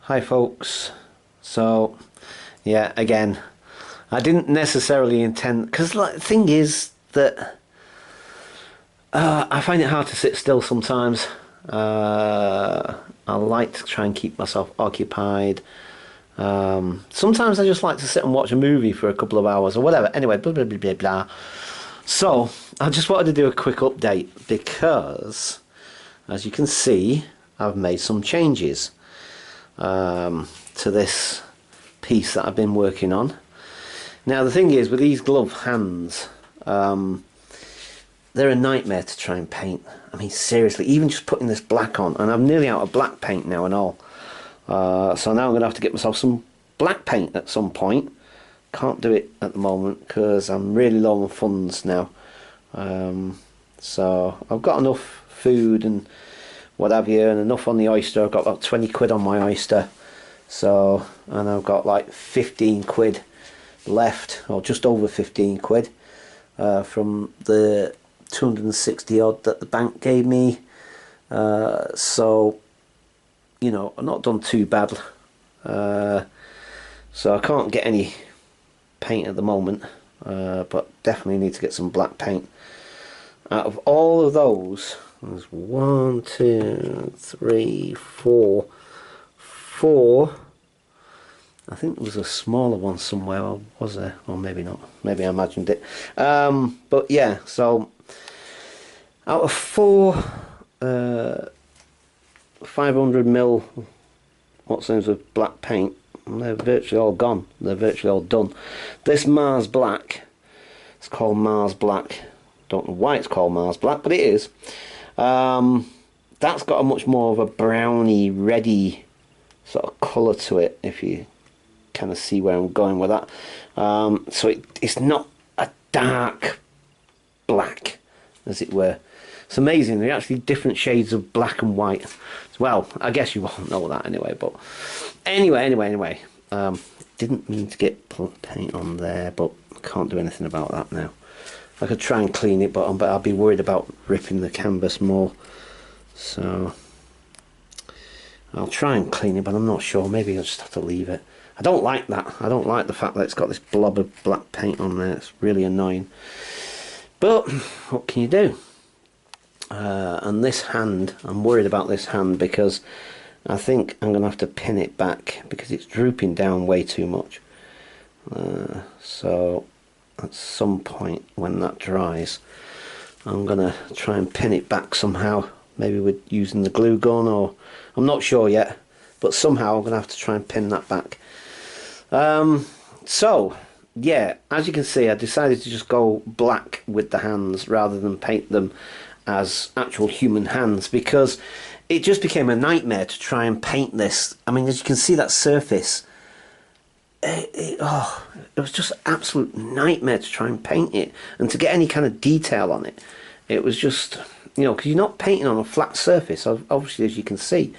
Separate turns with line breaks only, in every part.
Hi folks. So yeah, again, I didn't necessarily intend, because like, the thing is that I find it hard to sit still sometimes. I like to try and keep myself occupied. Sometimes I just like to sit and watch a movie for a couple of hours or whatever. Anyway, blah blah blah blah blah. So I just wanted to do a quick update because, as you can see, I've made some changes to this piece that I've been working on. Now the thing is, with these glove hands, they're a nightmare to try and paint. I mean, seriously, even just putting this black on, and I'm nearly out of black paint now and all. So now I'm going to have to get myself some black paint at some point. Can't do it at the moment because I'm really low on funds now. So I've got enough food and what have you, and enough on the oyster. I've got about 20 quid on my oyster. So, and I've got like 15 quid left, or just over 15 quid from the 260 odd that the bank gave me. So, you know, I've not done too bad. So I can't get any paint at the moment, but definitely need to get some black paint. Out of all of those, there's 1, 2, 3, 4. I think there was a smaller one somewhere, or was there? Or maybe not. Maybe I imagined it. But yeah, so out of 4 500 ml what's names of black paint, they're virtually all gone. They're virtually all done. This Mars Black, it's called Mars Black. Don't know why it's called Mars Black, but it is. That's got a much more of a browny, reddy sort of colour to it, if you kind of see where I'm going with that. So it's not a dark black, as it were. It's amazing. They're actually different shades of black and white. Well, I guess you won't know that anyway. But anyway. Didn't mean to get paint on there, but can't do anything about that now. I could try and clean it, but I'll be worried about ripping the canvas more. So I'll try and clean it, but I'm not sure. Maybe I'll just have to leave it. I don't like that. I don't like the fact that it's got this blob of black paint on there. It's really annoying. But what can you do? And this hand, I'm worried about this hand because I think I'm going to have to pin it back because it's drooping down way too much. So at some point when that dries, I'm going to try and pin it back somehow. Maybe with using the glue gun, or I'm not sure yet. But somehow I'm going to have to try and pin that back. So yeah, as you can see, I decided to just go black with the hands rather than paint them as actual human hands, because it just became a nightmare to try and paint this. I mean, as you can see, that surface, it was just an absolute nightmare to try and paint it and to get any kind of detail on it. It was just, you know, because you're not painting on a flat surface, obviously, as you can see.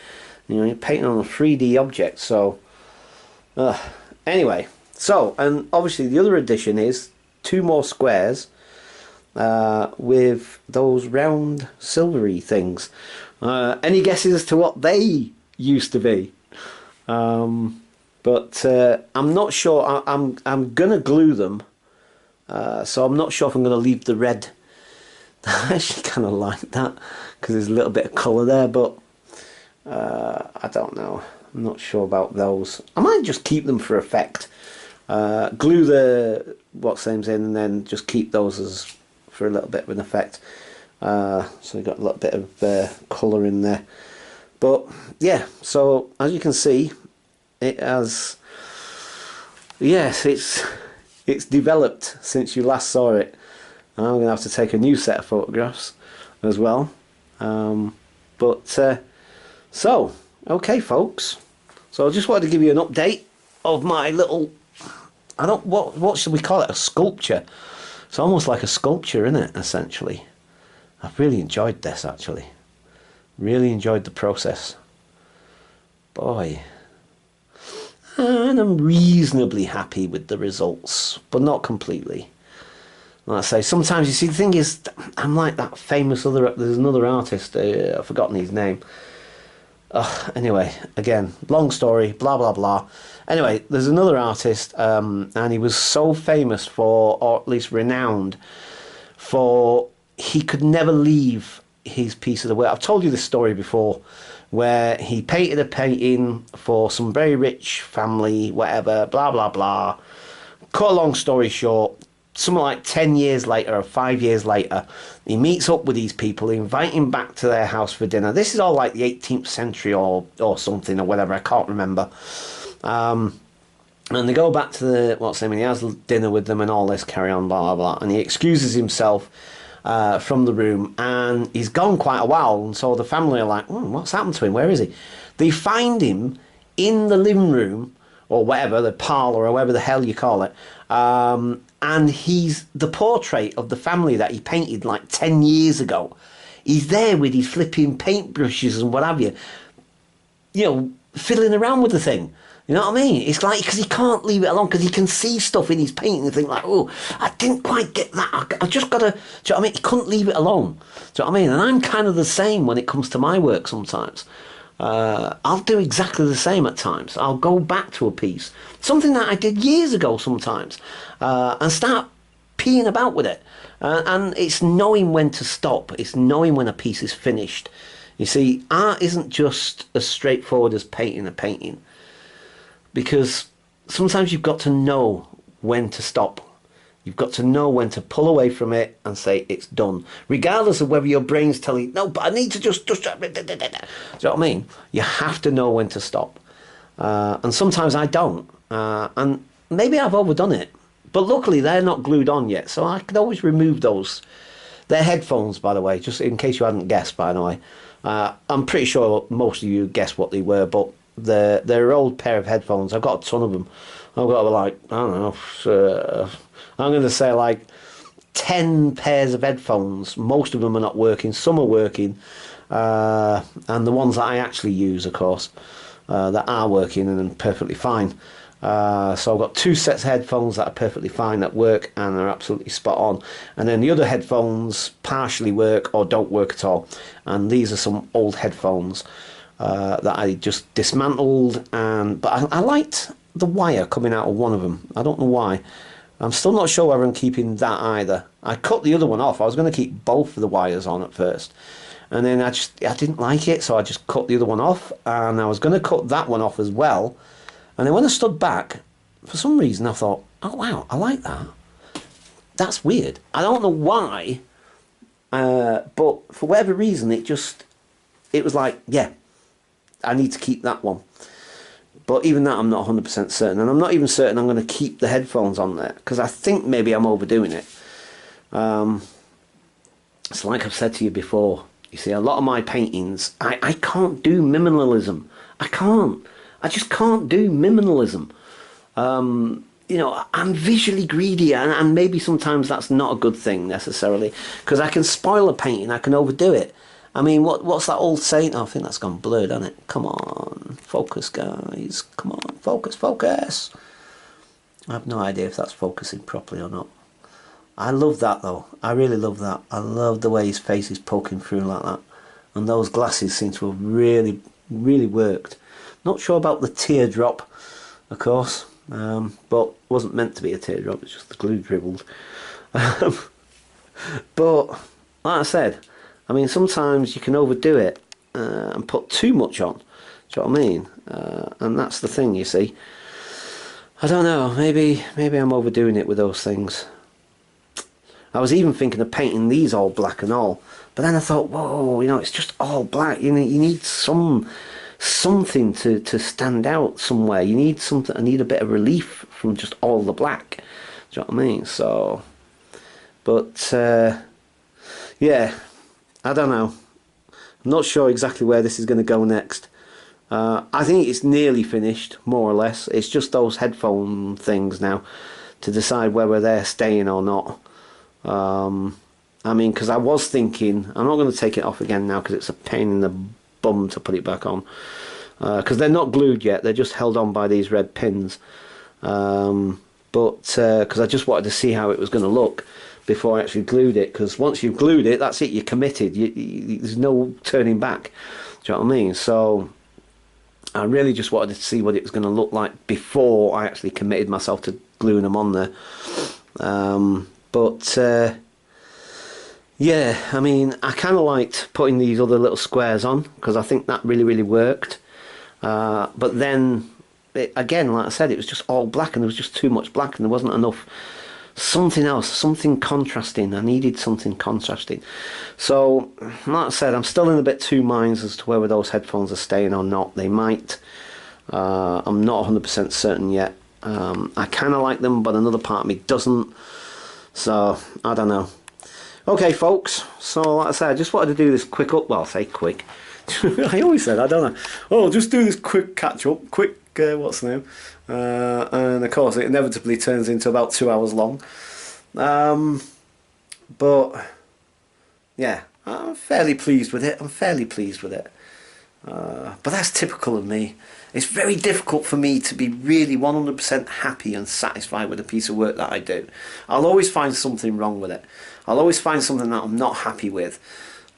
You know, you're painting on a 3D object. So anyway, so, and obviously the other addition is 2 more squares with those round silvery things. Any guesses as to what they used to be? But I'm not sure. I'm gonna glue them, so I'm not sure if I'm gonna leave the red. I actually kind of like that because there's a little bit of colour there, but I don't know. I'm not sure about those. I might just keep them for effect. Glue the what's names in, and then just keep those as for a little bit of an effect. So we've got a little bit of colour in there. But yeah, so as you can see, it has, yes, it's developed since you last saw it. I'm going to have to take a new set of photographs as well. So okay folks, so I just wanted to give you an update of my little, what should we call it, a sculpture. It's almost like a sculpture, isn't it, essentially? I've really enjoyed this, actually. Really enjoyed the process. Boy. And I'm reasonably happy with the results, but not completely. Like I say, sometimes, you see, the thing is, I'm like that famous there's another artist, I've forgotten his name, Anyway, again, long story, blah blah blah. Anyway, there's another artist, and he was so famous for, or at least renowned for, he could never leave his piece of the work. I've told you this story before, where he painted a painting for some very rich family, whatever, blah blah blah. Cut a long story short, something like 10 years later or 5 years later, he meets up with these people, they invite him back to their house for dinner. This is all like the 18th century or something or whatever, I can't remember. And they go back to the, what's the name, and he has dinner with them and all this, carry on, blah, blah, blah. And he excuses himself from the room, and he's gone quite a while. And so the family are like, what's happened to him? Where is he? They find him in the living room, or whatever, the parlour, or whatever the hell you call it. And he's the portrait of the family that he painted like 10 years ago. He's there with his flipping paintbrushes and what have you, fiddling around with the thing. You know what I mean? It's like, because he can't leave it alone, because he can see stuff in his painting and think like, oh, I didn't quite get that. I just got to, do you know what I mean? He couldn't leave it alone. Do you know what I mean? And I'm kind of the same when it comes to my work sometimes. I'll do exactly the same at times. I'll go back to a piece, something that I did years ago sometimes, and start peeing about with it. And it's knowing when to stop. It's knowing when a piece is finished. You see, art isn't just as straightforward as painting a painting, because sometimes you've got to know when to stop. You've got to know when to pull away from it and say it's done, regardless of whether your brain's telling you, no, but I need to just do you know what I mean? You have to know when to stop. And sometimes I don't. And maybe I've overdone it. But luckily, they're not glued on yet, so I can always remove those. They're headphones, by the way, just in case you hadn't guessed, by the way. I'm pretty sure most of you guessed what they were, but they're an old pair of headphones. I've got a ton of them. I've got like, I don't know, I'm going to say like 10 pairs of headphones. Most of them are not working, some are working. And the ones that I actually use, of course, that are working and perfectly fine. So I've got 2 sets of headphones that are perfectly fine, that work and are absolutely spot on. And then the other headphones partially work or don't work at all. And these are some old headphones that I just dismantled. But I liked the wire coming out of one of them. I don't know why. I'm still not sure whether I'm keeping that either. I cut the other one off. I was going to keep both of the wires on at first. And then I didn't like it, so I just cut the other one off. And I was going to cut that one off as well. And then when I stood back, for some reason I thought, oh wow, I like that. That's weird. I don't know why, but for whatever reason, it was like, yeah, I need to keep that one. But even that, I'm not 100% certain. And I'm not even certain I'm going to keep the headphones on there, because I think maybe I'm overdoing it. It's like I've said to you before. You see, a lot of my paintings, I can't do minimalism. I can't. I just can't do minimalism. I'm visually greedy, and maybe sometimes that's not a good thing necessarily, because I can spoil a painting, I can overdo it. I mean, what's that old saying? Oh, I think that's gone blurred, hasn't it? Come on, focus, guys. Come on, focus. I have no idea if that's focusing properly or not. I love that, though. I really love that. I love the way his face is poking through like that. And those glasses seem to have really, really worked. Not sure about the teardrop, of course. But wasn't meant to be a teardrop. It's just the glue dribbled. But, like I said, I mean, sometimes you can overdo it and put too much on. Do you know what I mean? And that's the thing, you see. I don't know. Maybe I'm overdoing it with those things. I was even thinking of painting these all black and all. But then I thought, whoa, it's just all black. You need something to stand out somewhere. You need something. I need a bit of relief from just all the black. Do you know what I mean? So, but yeah, I don't know. I'm not sure exactly where this is going to go next. I think it's nearly finished, more or less. It's just those headphone things now to decide whether they're staying or not. I mean, because I was thinking, I'm not going to take it off again now because it's a pain in the bum to put it back on. Because they're not glued yet, they're just held on by these red pins. But because I just wanted to see how it was going to look before I actually glued it. Because once you've glued it, that's it, you're committed. There's no turning back. Do you know what I mean? So I really just wanted to see what it was going to look like before I actually committed myself to gluing them on there. But yeah, I mean, I kind of liked putting these other little squares on because I think that really worked. But then, again, like I said, it was just all black and there was just too much black and there wasn't enough something else, something contrasting. I needed something contrasting. So, like I said, I'm still in a bit two minds as to whether those headphones are staying or not. They might. I'm not 100% certain yet. I kind of like them, but another part of me doesn't. So, I don't know. Okay, folks. So, like I said, I just wanted to do this quick up. Well, I say quick. I always said, I don't know. Oh, just do this quick catch up. Quick, what's the name? And of course, it inevitably turns into about 2 hours long. But yeah, I'm fairly pleased with it. I'm fairly pleased with it. But that's typical of me. It's very difficult for me to be really 100% happy and satisfied with a piece of work that I do. I'll always find something wrong with it. I'll always find something that I'm not happy with.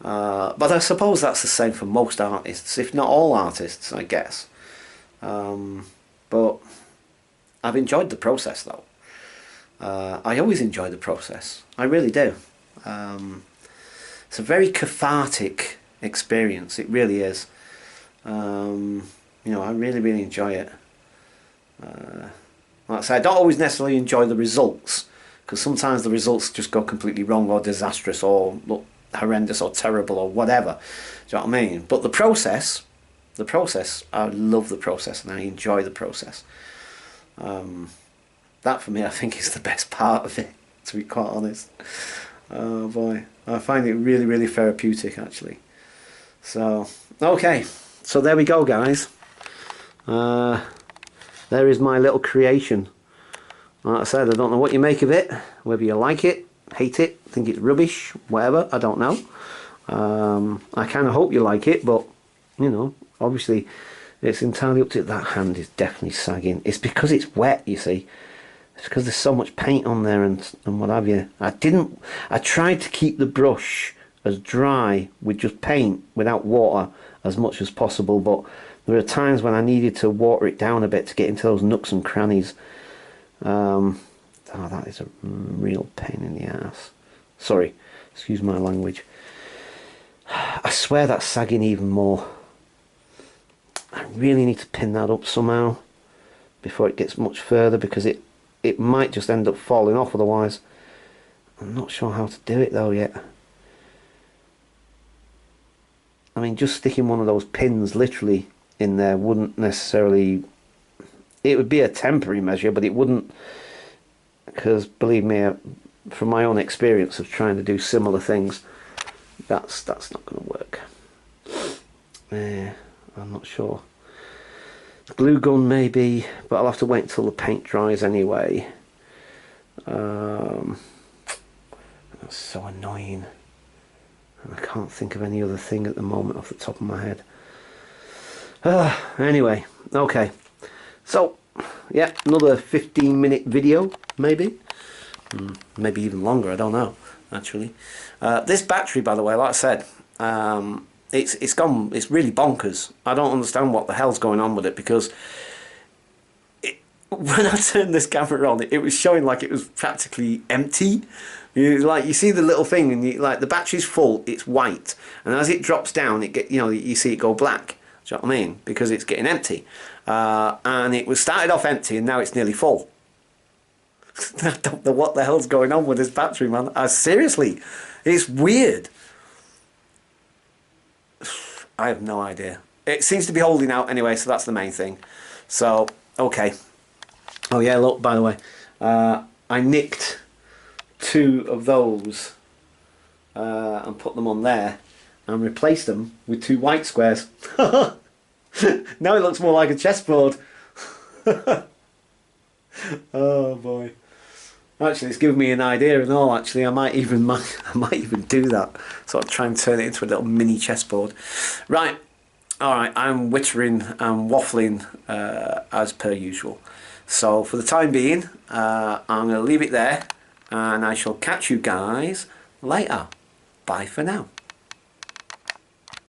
But I suppose that's the same for most artists, if not all artists, I guess. But I've enjoyed the process, though. I always enjoy the process. I really do. It's a very cathartic experience. It really is. You know, I really enjoy it. Like I say, I don't always necessarily enjoy the results, because sometimes the results just go completely wrong or disastrous or look horrendous or terrible or whatever. Do you know what I mean? But the process, I love the process and I enjoy the process. That for me, I think, is the best part of it, to be quite honest. Oh boy, I find it really therapeutic, actually. So, okay, so there we go, guys. There is my little creation. Like I said, I don't know what you make of it, whether you like it, hate it, think it's rubbish, whatever, I don't know. I kind of hope you like it, but, you know, obviously it's entirely up to you. That hand is definitely sagging. It's because it's wet, you see. It's because there's so much paint on there and what have you. I tried to keep the brush as dry with just paint without water as much as possible, but there are times when I needed to water it down a bit to get into those nooks and crannies. Oh, that is a real pain in the ass. Sorry, excuse my language. I swear that's sagging even more. I really need to pin that up somehow before it gets much further, because it might just end up falling off otherwise. I'm not sure how to do it though yet. I mean, just sticking one of those pins literally in there wouldn't necessarily... It would be a temporary measure, but it wouldn't... Because, believe me, from my own experience of trying to do similar things, that's not going to work. I'm not sure. Glue gun maybe, but I'll have to wait until the paint dries anyway. That's so annoying. And I can't think of any other thing at the moment off the top of my head. Anyway, okay. So, yeah, another 15-minute video, maybe. Maybe even longer, I don't know, actually. This battery, by the way, like I said, it's really bonkers. I don't understand what the hell's going on with it, because when I turned this camera on, it was showing like it was practically empty. You see the little thing, and like the battery's full, it's white, and as it drops down, you see it go black. Do you know what I mean? Because it's getting empty, and it was started off empty, and now it's nearly full. I don't know what the hell's going on with this battery, man. Seriously, it's weird. I have no idea. It seems to be holding out anyway, so that's the main thing. So, okay. Oh yeah, look, by the way, I nicked 2 of those and put them on there and replaced them with 2 white squares. Now it looks more like a chessboard. Oh boy. Actually, it's given me an idea and all. Actually, I might even do that. Sort of try and turn it into a little mini chessboard. Right. All right. I'm wittering and waffling as per usual. So for the time being, I'm going to leave it there, and I shall catch you guys later. Bye for now.